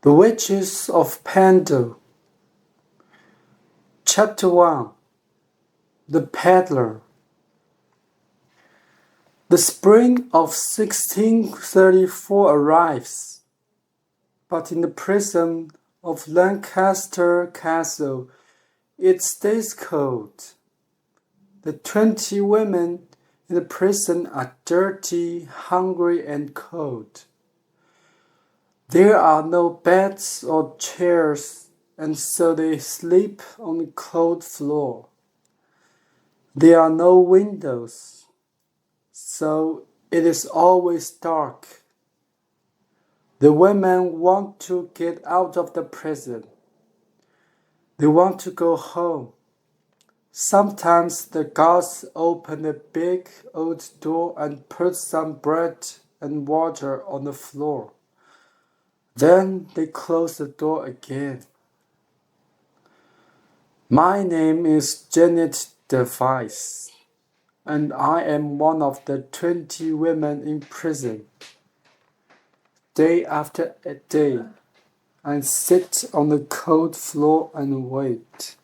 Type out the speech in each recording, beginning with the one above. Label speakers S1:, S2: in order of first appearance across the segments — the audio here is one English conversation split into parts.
S1: The Witches of Pendle Chapter 1 The Peddler. The spring of 1634 arrives, but in the prison of Lancaster Castle it stays cold. The 20 women in the prison are dirty, hungry, and cold. There are no beds or chairs, and so they sleep on the cold floor. There are no windows, so it is always dark. The women want to get out of the prison. They want to go home. Sometimes the guards open a big old door and put some bread and water on the floor. Then they close the door again. My name is Janet Device, and I am one of the 20 women in prison. Day after day, I sit on the cold floor and wait.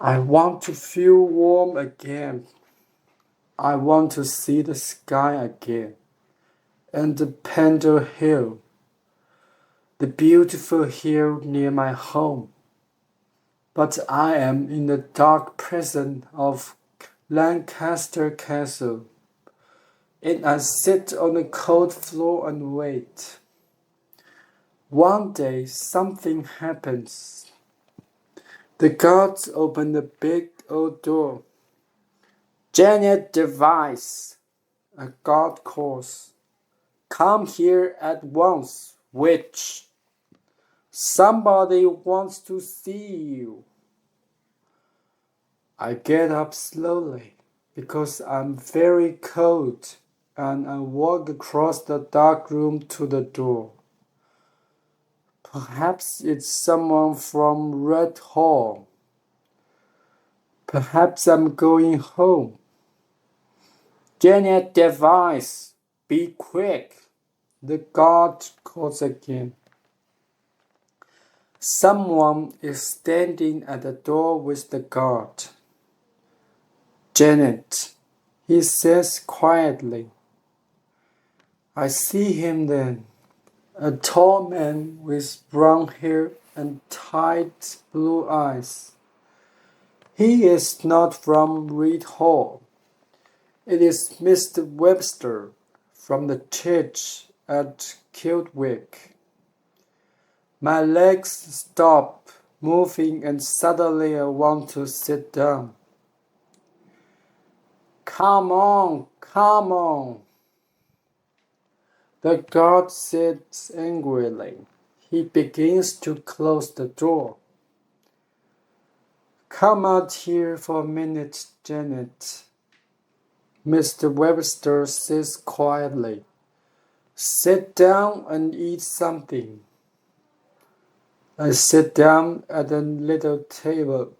S1: I want to feel warm again. I want to see the sky again, and the Pendle Hill, the beautiful hill near my home. But I am in the dark prison of Lancaster Castle, and I sit on the cold floor and wait. One day something happens. The guards open the big old door. Janet Device, a guard calls. Come here at once, witch. Somebody wants to see you. I get up slowly because I'm very cold, and I walk across the dark room to the door. Perhaps it's someone from Red Hall. Perhaps I'm going home. Janet Device, be quick, the guard calls again. Someone is standing at the door with the guard. Janet, he says quietly. I see him then, a tall man with brown hair and tight blue eyes. He is not from Reed Hall. It is Mr. Webster from the church at Kildwick. My legs stop moving and suddenly I want to sit down. Come on, come on. The guard says angrily. He begins to close the door. Come out here for a minute, Janet. Mr. Webster says quietly. Sit down and eat something. I sit down at a little table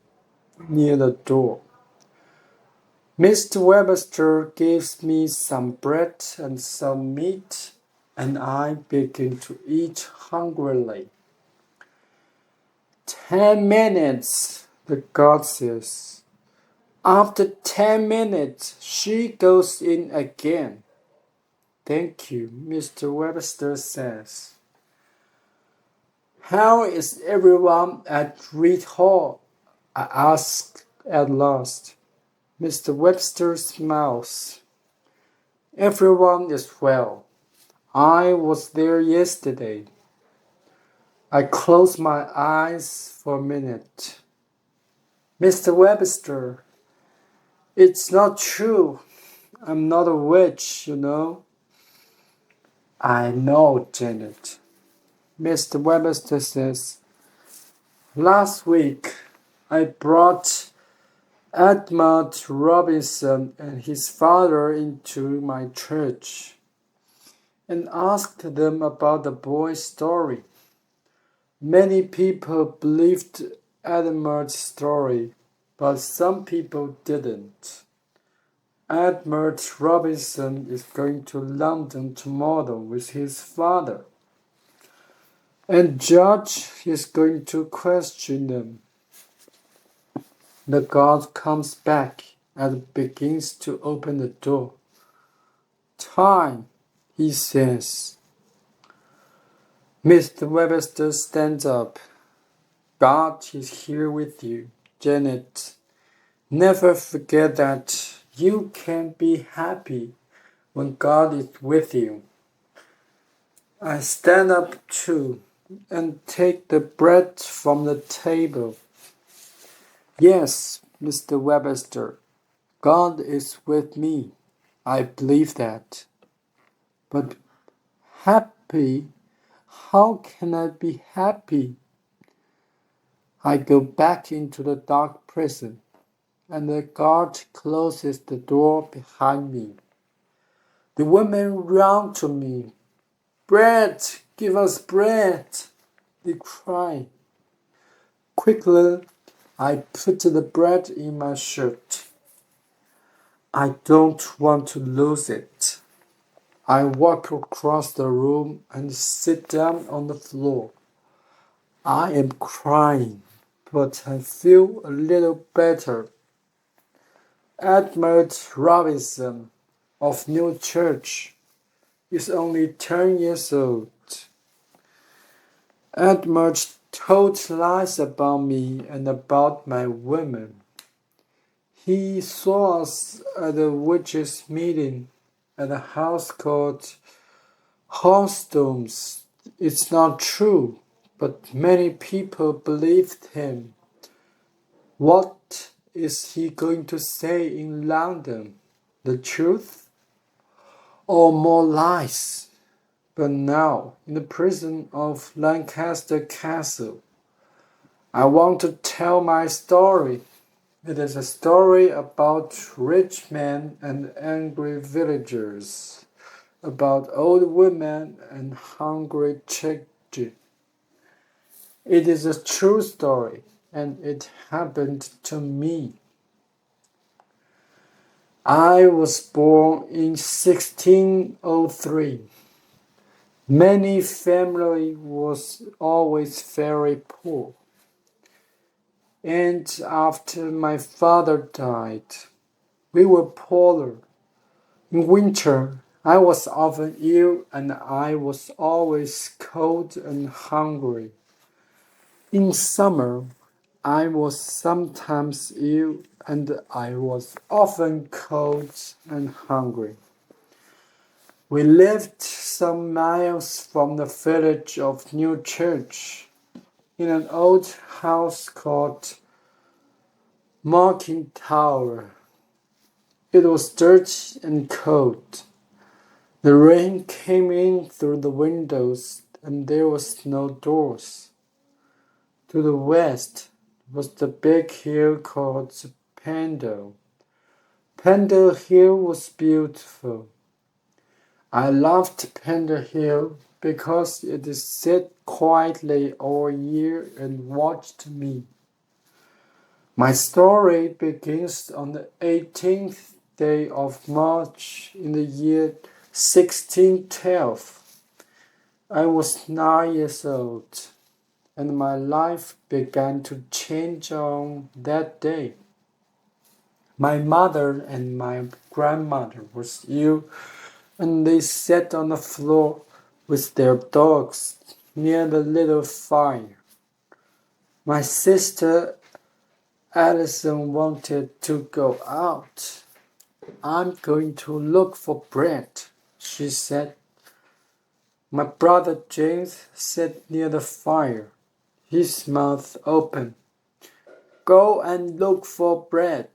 S1: near the door. Mr. Webster gives me some bread and some meat, and I begin to eat hungrily. 10 minutes, the guard says. After 10 minutes, she goes in again. Thank you, Mr. Webster says. How is everyone at Reed Hall? I ask at last. Mr. Webster smiles. Everyone is well. I was there yesterday. I close my eyes for a minute. Mr. Webster, it's not true. I'm not a witch, you know. I know, Janet. Mr. Webster says, last week I brought Edmund Robinson and his father into my church and asked them about the boy's story. Many people believed Edmund's story, but some people didn't. Edmund Robinson is going to London tomorrow with his father. and judge is going to question them. The guard comes back and begins to open the door. Time, he says. Mr. Webster stands up. God is here with you, Janet. Never forget that you can be happy when God is with you. I stand up too and take the bread from the table. Yes, Mr. Webster, God is with me. I believe that. But happy? How can I be happy? I go back into the dark prison, and the guard closes the door behind me. The women run to me. Bread! Give us bread! They cry. Quickly, I put the bread in my shirt. I don't want to lose it. I walk across the room and sit down on the floor. I am crying, but I feel a little better. Edmund Robinson of New Church is only 10 years old. Edmund told lies about me and about my women. He saw us at a witches' meeting at a house called Hallstones. It's not true, but many people believed him. What is he going to say in London? The truth? Or more lies? But now, in the prison of Lancaster Castle, I want to tell my story. It is a story about rich men and angry villagers, about old women and hungry children. It is a true story, and it happened to me. I was born in 1603. Many family was always very poor. And after my father died, we were poorer. In winter, I was often ill and I was always cold and hungry. In summer, I was sometimes ill and I was often cold and hungry. We lived some miles from the village of New Church in an old house called Marking Tower. It was dirty and cold. The rain came in through the windows and there was no doors. To the west was the big hill called Pendle. Pendle Hill was beautiful. I loved Pendle Hill because it sat quietly all year and watched me. My story begins on the 18th day of March in the year 1612. I was 9 years old, and my life began to change on that day. My mother and my grandmother were ill, and they sat on the floor with their dogs near the little fire. My sister Alison wanted to go out. I'm going to look for bread, she said. My brother James sat near the fire, his mouth open. Go and look for bread,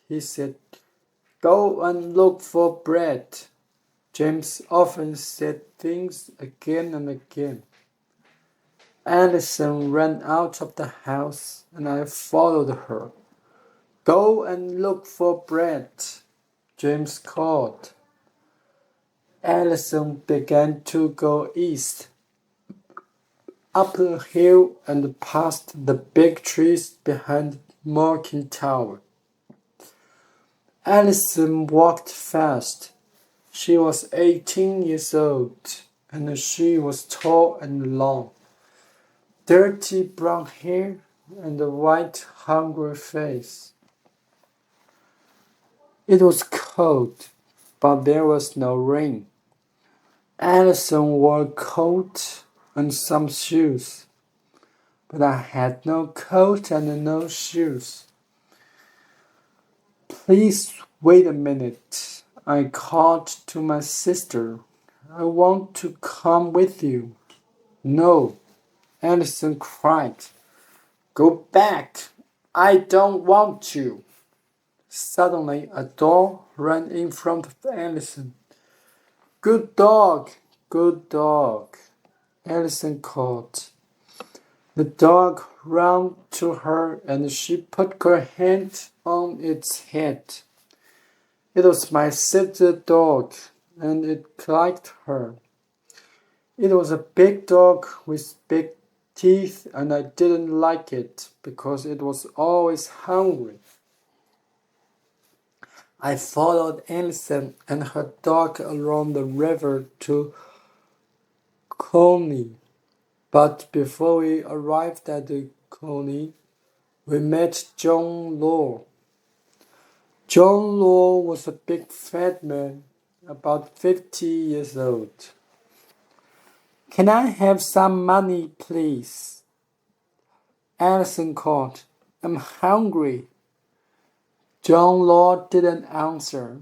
S1: he said. Go and look for bread. James often said things again and again. Alison ran out of the house and I followed her. Go and look for bread, James called. Alison began to go east, up a hill and past the big trees behind Marking Tower. Alison walked fast. She was 18 years old, and she was tall and long. dirty brown hair and a white, hungry face. It was cold, but there was no rain. Alison wore a coat and some shoes, but I had no coat and no shoes. Please wait a minute, I called to my sister. I want to come with you. No, Alison cried. Go back. I don't want to. Suddenly, a dog ran in front of Alison. Good dog, Alison called. The dog ran to her and she put her hand on its head. It was my sister's dog and it liked her. It was a big dog with big teeth and I didn't like it because it was always hungry. I followed Alison and her dog along the river to Coney. But before we arrived at the colony, we met John Law. John Law was a big fat man, about 50 years old. Can I have some money, please? Alison called. I'm hungry. John Law didn't answer.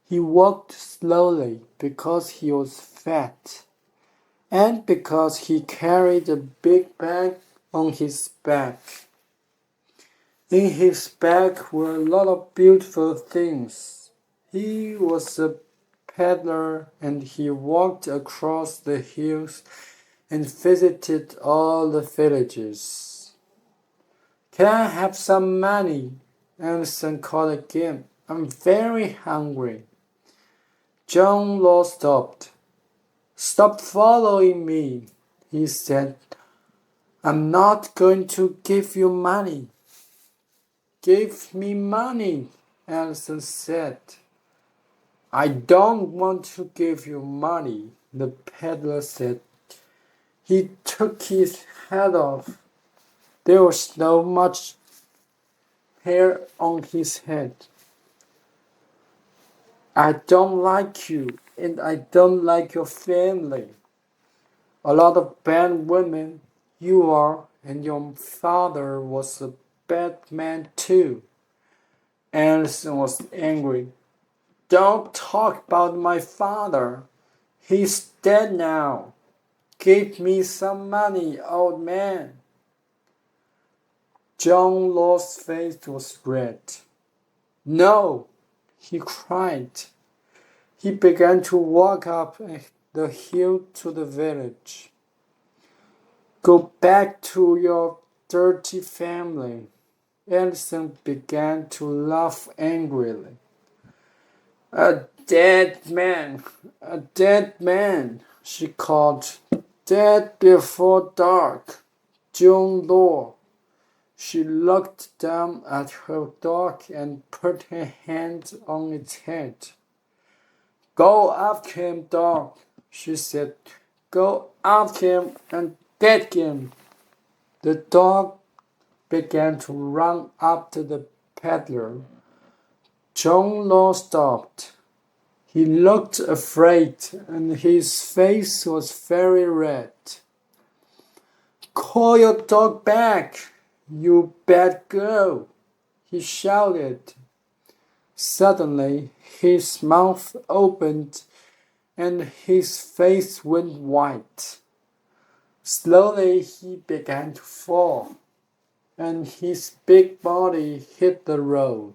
S1: He walked slowly because he was fat and because he carried a big bag on his back. In his bag were a lot of beautiful things. He was a peddler and he walked across the hills and visited all the villages. Can I have some money? Alison called again. I'm very hungry. John Law stopped. Stop following me, he said. I'm not going to give you money. Give me money, Alison said. I don't want to give you money, the peddler said. He took his hat off. There was not much hair on his head. I don't like you, and I don't like your family. A lot of bad women you are, and your father was a bad man too. Alison was angry. Don't talk about my father. He's dead now. Give me some money, old man. John Law's face was red. No, he cried. He began to walk up the hill to the village. Go back to your dirty family. Alison began to laugh angrily. A dead man, she called. Dead before dark. John Law. She looked down at her dog and put her hand on its head. Go after him, dog, she said. Go after him and get him. The dog began to run after the peddler. John Law stopped. He looked afraid and his face was very red. Call your dog back, you bad girl, he shouted. Suddenly, his mouth opened and his face went white. Slowly, he began to fall, and his big body hit the road.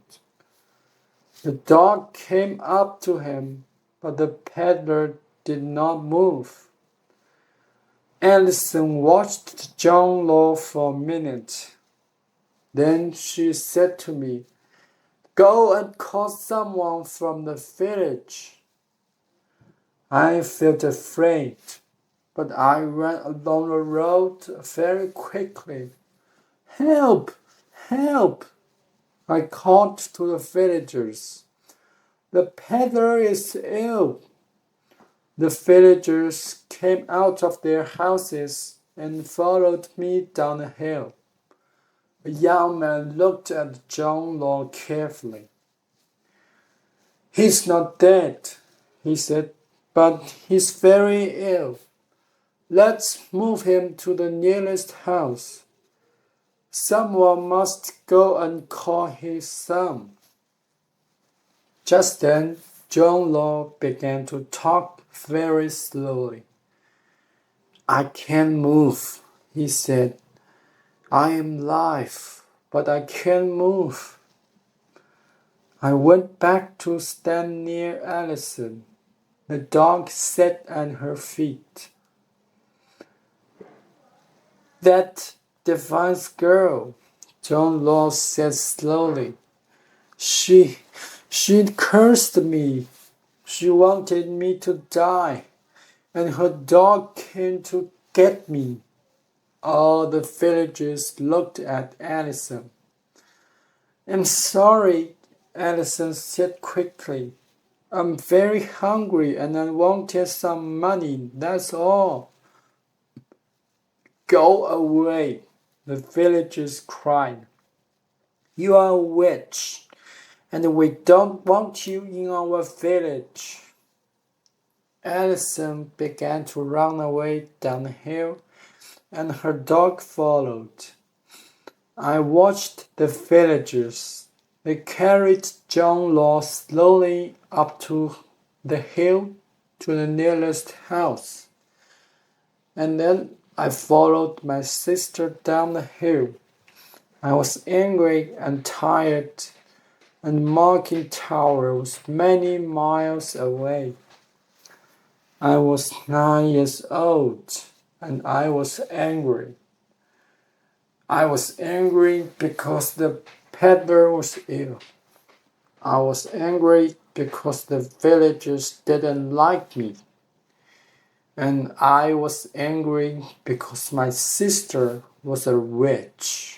S1: The dog came up to him, but the peddler did not move. Alison watched John Law for a minute. Then she said to me, Go and call someone from the village. I felt afraid, but I ran along the road very quickly. Help! Help! I called to the villagers. The peddler is ill. The villagers came out of their houses and followed me down the hill. A young man looked at John Law carefully. "He's not dead," he said, "but he's very ill. Let's move him to the nearest house. Someone must go and call his son." Just then, John Law began to talk very slowly. "I can't move," he said. "I am alive, but I can't move." I went back to stand near Allison. The dog sat at her feet. "That defiant girl," John Law said slowly. She cursed me. She wanted me to die, and her dog came to get me." All the villagers looked at Allison. "I'm sorry," Allison said quickly. "I'm very hungry and I wanted some money, that's all." "Go away," the villagers cried. "You are a witch, and we don't want you in our village." Allison began to run away down the hill, and her dog followed. I watched the villagers. They carried John Law slowly up to the hill to the nearest house. And then I followed my sister down the hill. I was angry and tired, and Marking Tower was many miles away. I was 9 years old, and I was angry. I was angry because the peddler was ill. I was angry because the villagers didn't like me. And I was angry because my sister was a witch.